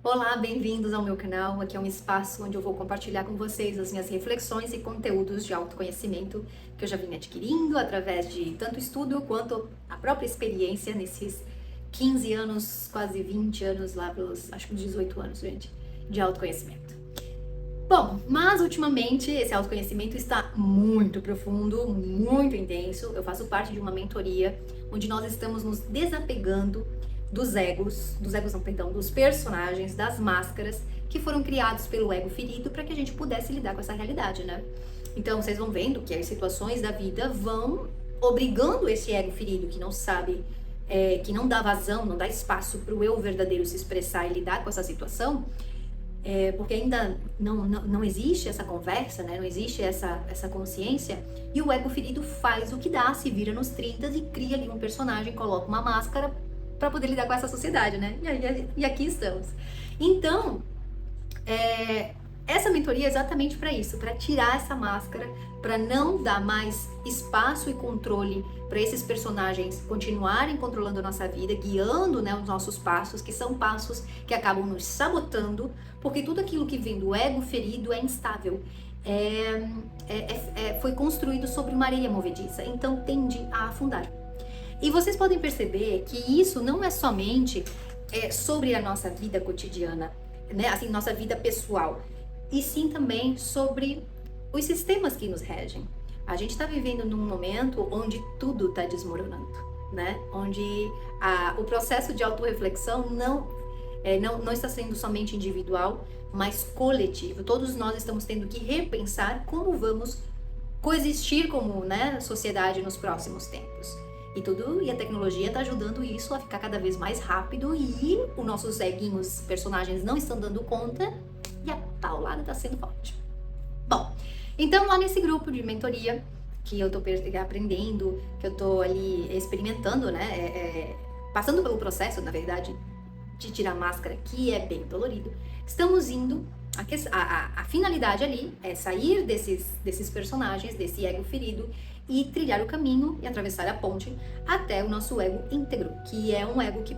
Olá, bem-vindos ao meu canal. Aqui é um espaço onde eu vou compartilhar com vocês as minhas reflexões e conteúdos de autoconhecimento que eu já vim adquirindo através de tanto estudo quanto a própria experiência nesses 15 anos, quase 20 anos lá pelos, acho que uns 18 anos, gente, de autoconhecimento. Bom, mas ultimamente esse autoconhecimento está muito profundo, muito intenso. Eu faço parte de uma mentoria onde nós estamos nos desapegando dos personagens, das máscaras que foram criados pelo ego ferido para que a gente pudesse lidar com essa realidade, né? Então vocês vão vendo que as situações da vida vão obrigando esse ego ferido que não sabe, que não dá vazão, não dá espaço para o eu verdadeiro se expressar e lidar com essa situação, porque ainda não existe essa conversa, né? Não existe essa consciência, e o ego ferido faz o que dá, se vira nos 30 e cria ali um personagem, coloca uma máscara para poder lidar com essa sociedade, né? E aqui estamos. Então, essa mentoria é exatamente para isso, para tirar essa máscara, para não dar mais espaço e controle para esses personagens continuarem controlando a nossa vida, guiando, né, os nossos passos, que são passos que acabam nos sabotando, porque tudo aquilo que vem do ego ferido é instável. Foi construído sobre uma areia movediça, então tende a afundar. E vocês podem perceber que isso não é somente sobre a nossa vida cotidiana, né? Assim, nossa vida pessoal, e sim também sobre os sistemas que nos regem. A gente está vivendo num momento onde tudo está desmoronando, né? Onde o processo de autorreflexão não está sendo somente individual, mas coletivo. Todos nós estamos tendo que repensar como vamos coexistir como, né, sociedade nos próximos tempos. E a tecnologia está ajudando isso a ficar cada vez mais rápido, e os nossos eguinhos, personagens, não estão dando conta, e a paulada está sendo forte. Bom, então lá nesse grupo de mentoria, que eu tô aprendendo, que eu tô ali experimentando, né, passando pelo processo, na verdade, de tirar a máscara, que é bem dolorido, estamos indo, a finalidade ali é sair desses personagens, desse ego ferido, e trilhar o caminho e atravessar a ponte até o nosso ego íntegro, que é um ego que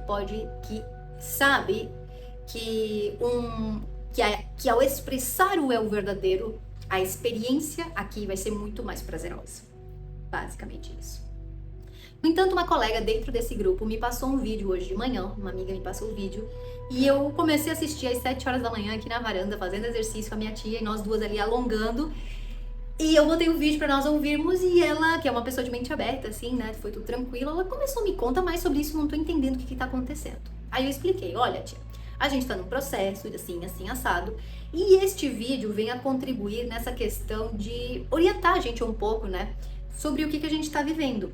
sabe que ao expressar o eu verdadeiro, a experiência aqui vai ser muito mais prazerosa. Basicamente isso. No entanto, uma colega dentro desse grupo me passou um vídeo hoje de manhã, uma amiga me passou o vídeo, e eu comecei a assistir às 7 horas da manhã aqui na varanda, fazendo exercício com a minha tia, e nós duas ali alongando. E eu botei o vídeo pra nós ouvirmos, e ela, que é uma pessoa de mente aberta, assim, né, foi tudo tranquilo, ela começou a me contar mais sobre isso, não tô entendendo o que tá acontecendo. Aí eu expliquei, olha, tia, a gente tá num processo assim, assim, assado, e este vídeo vem a contribuir nessa questão de orientar a gente um pouco, né, sobre o que a gente tá vivendo.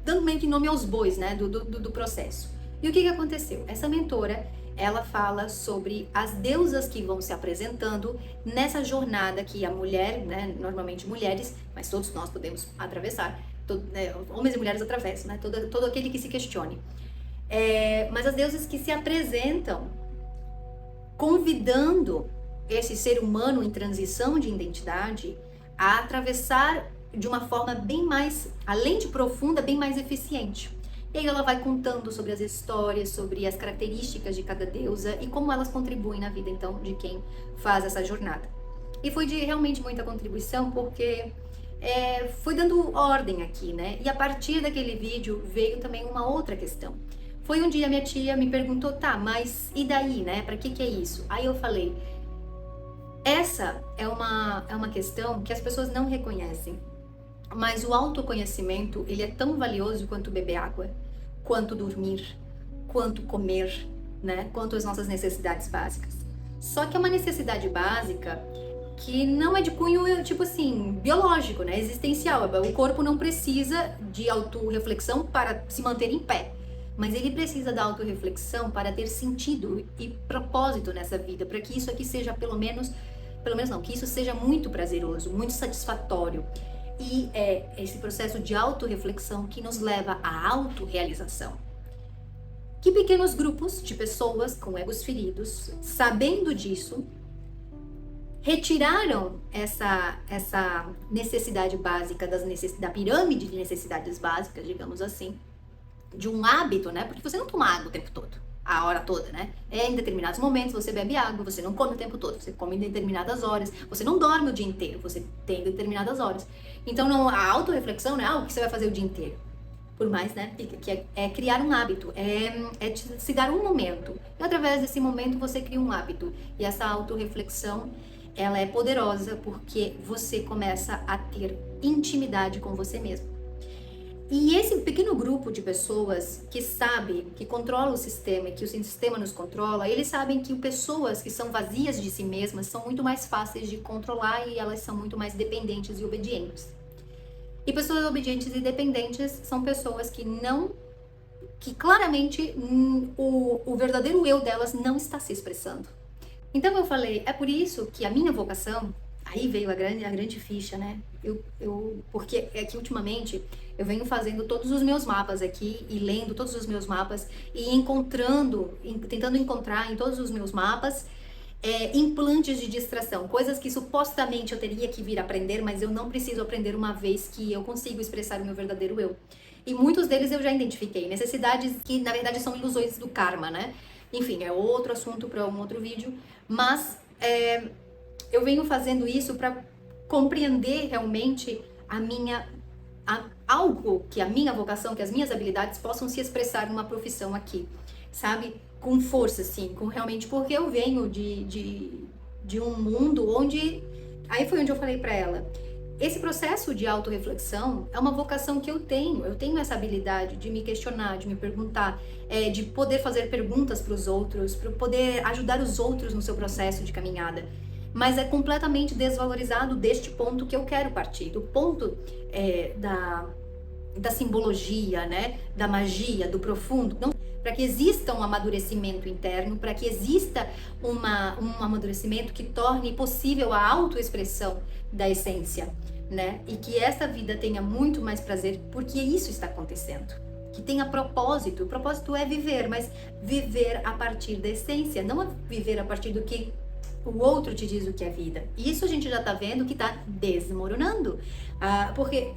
Dando meio que nome aos bois, né, do processo. E o que aconteceu? Essa mentora, ela fala sobre as deusas que vão se apresentando nessa jornada que a mulher, né, normalmente mulheres, mas todos nós podemos atravessar, homens e mulheres atravessam, né, todo aquele que se questione. Mas as deusas que se apresentam convidando esse ser humano em transição de identidade a atravessar de uma forma bem mais, além de profunda, bem mais eficiente. E aí ela vai contando sobre as histórias, sobre as características de cada deusa e como elas contribuem na vida, então, de quem faz essa jornada. E foi de realmente muita contribuição, porque foi dando ordem aqui, né? E a partir daquele vídeo veio também uma outra questão. Foi um dia minha tia me perguntou, tá, mas e daí, né? Pra que é isso? Aí eu falei, essa é uma questão que as pessoas não reconhecem. Mas o autoconhecimento, ele é tão valioso quanto beber água, quanto dormir, quanto comer, né? Quanto as nossas necessidades básicas. Só que é uma necessidade básica que não é de cunho, tipo assim, biológico, né? Existencial. O corpo não precisa de autorreflexão para se manter em pé. Mas ele precisa da autorreflexão para ter sentido e propósito nessa vida, para que isso aqui seja pelo menos não, que isso seja muito prazeroso, muito satisfatório. E é esse processo de autorreflexão que nos leva à autorrealização. Que pequenos grupos de pessoas com egos feridos, sabendo disso, retiraram essa necessidade básica da pirâmide de necessidades básicas, digamos assim, de um hábito, né? Porque você não toma água o tempo todo. a hora toda, né? É em determinados momentos você bebe água, você não come o tempo todo, você come em determinadas horas, você não dorme o dia inteiro, você tem determinadas horas. Então não, a autorreflexão não é algo que você vai fazer o dia inteiro. Por mais, né, que é criar um hábito, se dar um momento. E através desse momento você cria um hábito. E essa autorreflexão, ela é poderosa porque você começa a ter intimidade com você mesmo. E esse pequeno grupo de pessoas que sabe, que controla o sistema e que o sistema nos controla, eles sabem que pessoas que são vazias de si mesmas são muito mais fáceis de controlar e elas são muito mais dependentes e obedientes. E pessoas obedientes e dependentes são pessoas que claramente o verdadeiro eu delas não está se expressando. Então eu falei, é por isso que a minha vocação, aí veio a grande ficha, né? Porque é que ultimamente eu venho fazendo todos os meus mapas aqui e lendo todos os meus mapas e tentando encontrar em todos os meus mapas implantes de distração, coisas que supostamente eu teria que vir aprender, mas eu não preciso aprender uma vez que eu consigo expressar o meu verdadeiro eu. E muitos deles eu já identifiquei, necessidades que na verdade são ilusões do karma, né? Enfim, é outro assunto para um outro vídeo, mas eu venho fazendo isso para compreender realmente algo que a minha vocação, que as minhas habilidades possam se expressar numa profissão aqui, sabe? Com força, assim, com realmente, porque eu venho de um mundo onde, aí foi onde eu falei pra ela, esse processo de autorreflexão é uma vocação que eu tenho essa habilidade de me questionar, de me perguntar, de poder fazer perguntas para os outros, para poder ajudar os outros no seu processo de caminhada, mas é completamente desvalorizado deste ponto que eu quero partir, do ponto da simbologia, né, da magia, do profundo, não, para que exista um amadurecimento interno, para que exista um amadurecimento que torne possível a autoexpressão da essência, né, e que essa vida tenha muito mais prazer, porque isso está acontecendo, que tenha propósito. O propósito é viver, mas viver a partir da essência, não viver a partir do que o outro te diz o que é vida. Isso a gente já tá vendo que tá desmoronando, porque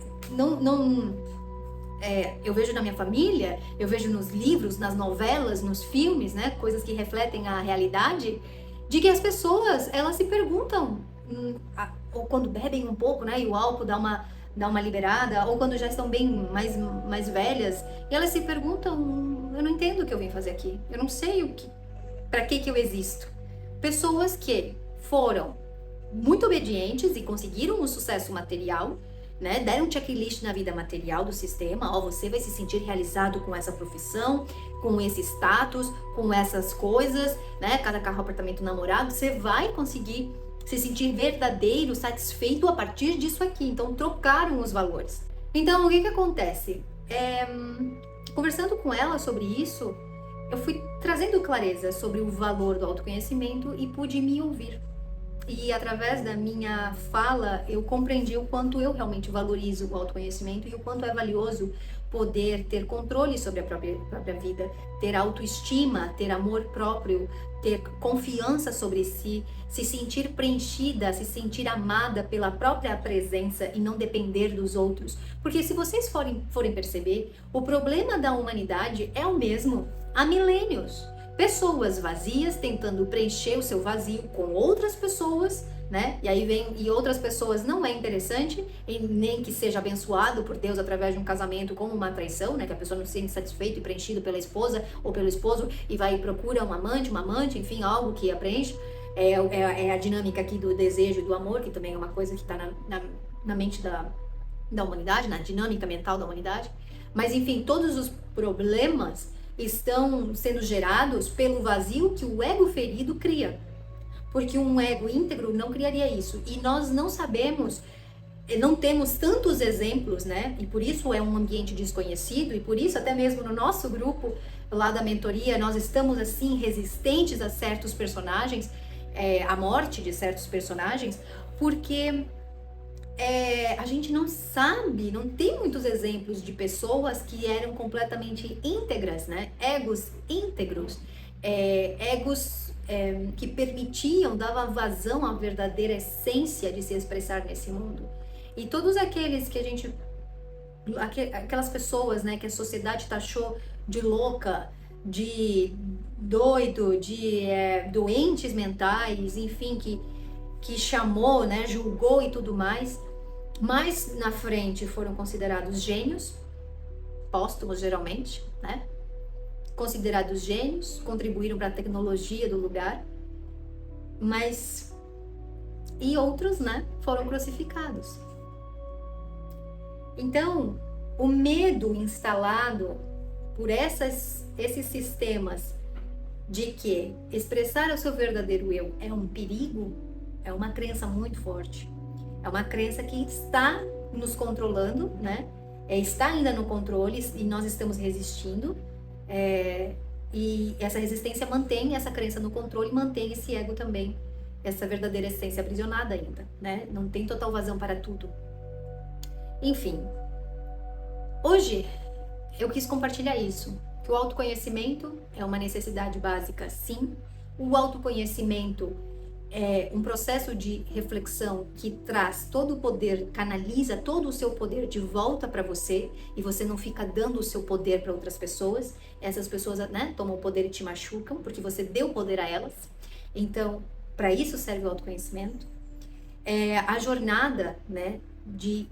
eu vejo na minha família, eu vejo nos livros, nas novelas, nos filmes, né, coisas que refletem a realidade, de que as pessoas, elas se perguntam, ou quando bebem um pouco, né, e o álcool dá uma liberada, ou quando já estão bem mais velhas, e elas se perguntam, eu não entendo o que eu vim fazer aqui, eu não sei para que eu existo. Pessoas que foram muito obedientes e conseguiram um sucesso material, né? Deram um checklist na vida material do sistema, você vai se sentir realizado com essa profissão, com esse status, com essas coisas, né? Cada carro, apartamento, namorado, você vai conseguir se sentir verdadeiro, satisfeito a partir disso aqui. Então trocaram os valores. Então o que acontece? Conversando com ela sobre isso, eu fui trazendo clareza sobre o valor do autoconhecimento e pude me ouvir. E através da minha fala, eu compreendi o quanto eu realmente valorizo o autoconhecimento e o quanto é valioso poder ter controle sobre a própria vida, ter autoestima, ter amor próprio, ter confiança sobre si, se sentir preenchida, se sentir amada pela própria presença e não depender dos outros. Porque se vocês forem perceber, o problema da humanidade é o mesmo há milênios. Pessoas vazias tentando preencher o seu vazio com outras pessoas, né? E aí e outras pessoas não é interessante, e nem que seja abençoado por Deus através de um casamento como uma traição, né? Que a pessoa não se sente satisfeita e preenchida pela esposa ou pelo esposo e vai e procura um amante, uma amante, enfim, algo que a preenche. É a dinâmica aqui do desejo e do amor, que também é uma coisa que está na mente da humanidade, na dinâmica mental da humanidade. Mas enfim, todos os problemas estão sendo gerados pelo vazio que o ego ferido cria. Porque um ego íntegro não criaria isso. E nós não sabemos, não temos tantos exemplos, né? E por isso é um ambiente desconhecido, e por isso até mesmo no nosso grupo lá da mentoria, nós estamos assim resistentes a certos personagens, à morte de certos personagens, porque a gente não sabe, não tem muitos exemplos de pessoas que eram completamente íntegras, né? Egos íntegros, egos que permitiam, davam vazão à verdadeira essência de se expressar nesse mundo. E todos aqueles que aquelas pessoas, né, que a sociedade taxou de louca, de doido, de doentes mentais, enfim, que chamou, né, julgou e tudo mais. Mais na frente foram considerados gênios, póstumos geralmente, né? Considerados gênios, contribuíram para a tecnologia do lugar, mas e outros, né, foram crucificados. Então, o medo instalado por esses sistemas de que expressar o seu verdadeiro eu é um perigo, é uma crença muito forte. É uma crença que está nos controlando, né? Está ainda no controle e nós estamos resistindo. E essa resistência mantém essa crença no controle, mantém esse ego também, essa verdadeira essência aprisionada ainda, né? Não tem total vazão para tudo. Enfim, hoje eu quis compartilhar isso, que o autoconhecimento é uma necessidade básica, sim. O autoconhecimento é um processo de reflexão que traz todo o poder, canaliza todo o seu poder de volta para você, e você não fica dando o seu poder para outras pessoas. Essas pessoas, né, tomam o poder e te machucam, porque você deu poder a elas. Então, para isso serve o autoconhecimento. A jornada, né, de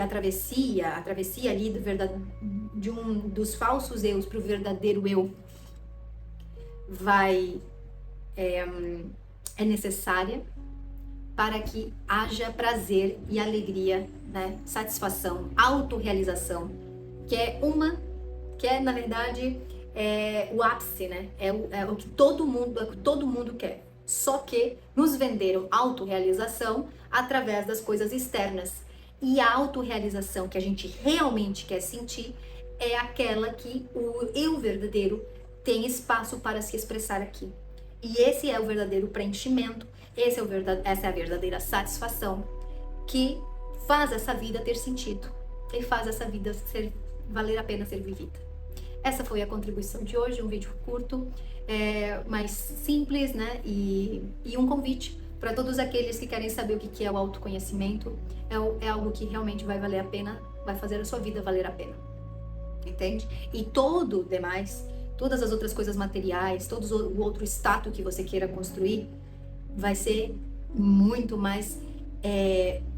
travessia ali dos falsos eus para o verdadeiro eu é necessária para que haja prazer e alegria, né, satisfação, autorrealização, que é na verdade o ápice, né, é o que todo mundo quer. Só que nos venderam autorrealização através das coisas externas. E a autorrealização que a gente realmente quer sentir é aquela que o eu verdadeiro tem espaço para se expressar aqui. E esse é o verdadeiro preenchimento, essa é a verdadeira satisfação que faz essa vida ter sentido e faz essa vida valer a pena ser vivida. Essa foi a contribuição de hoje, um vídeo curto, mais simples, né? E um convite para todos aqueles que querem saber o que é o autoconhecimento. É algo que realmente vai valer a pena, vai fazer a sua vida valer a pena, entende? E todo demais, todas as outras coisas materiais, todo o outro status que você queira construir, vai ser muito mais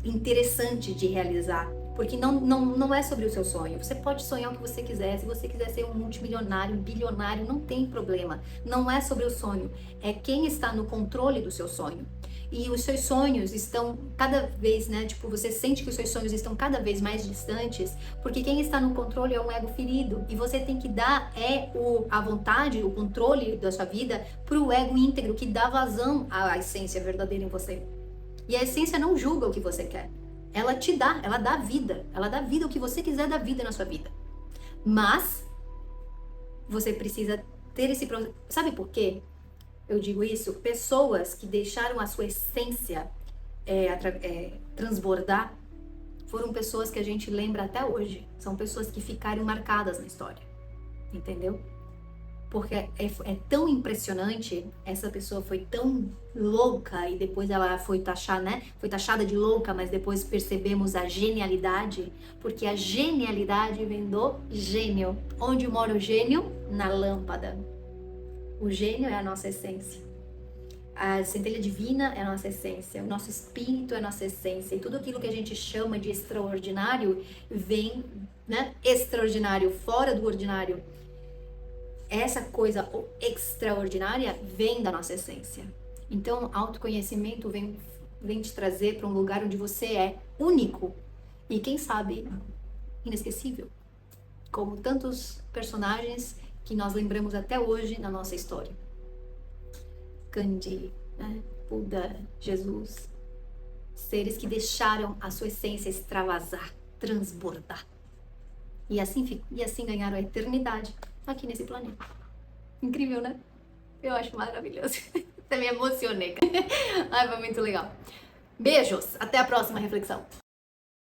interessante de realizar, porque não é sobre o seu sonho. Você pode sonhar o que você quiser. Se você quiser ser um multimilionário, um bilionário, não tem problema. Não é sobre o sonho, é quem está no controle do seu sonho. E os seus sonhos estão cada vez, né, tipo, você sente que os seus sonhos estão cada vez mais distantes, porque quem está no controle é um ego ferido, e você tem que dar a vontade, o controle da sua vida pro ego íntegro, que dá vazão à essência verdadeira em você. E a essência não julga o que você quer. Ela te dá, ela dá vida o que você quiser dar vida na sua vida. Mas você precisa ter esse processo. Sabe por quê? Eu digo isso, pessoas que deixaram a sua essência transbordar, foram pessoas que a gente lembra até hoje. São pessoas que ficaram marcadas na história, entendeu? Porque é tão impressionante, essa pessoa foi tão louca e depois ela foi taxada de louca, mas depois percebemos a genialidade, porque a genialidade vem do gênio. Onde mora o gênio? Na lâmpada. O gênio é a nossa essência. A centelha divina é a nossa essência. O nosso espírito é a nossa essência. E tudo aquilo que a gente chama de extraordinário vem, né? Extraordinário, fora do ordinário. Essa coisa extraordinária vem da nossa essência. Então, autoconhecimento vem te trazer para um lugar onde você é único. E quem sabe, inesquecível. Como tantos personagens que nós lembramos até hoje na nossa história. Gandhi, né? Buda, Jesus. Seres que deixaram a sua essência extravasar, transbordar. E assim ganharam a eternidade aqui nesse planeta. Incrível, né? Eu acho maravilhoso. Até me emocionei. Ai, foi muito legal. Beijos. Até a próxima reflexão.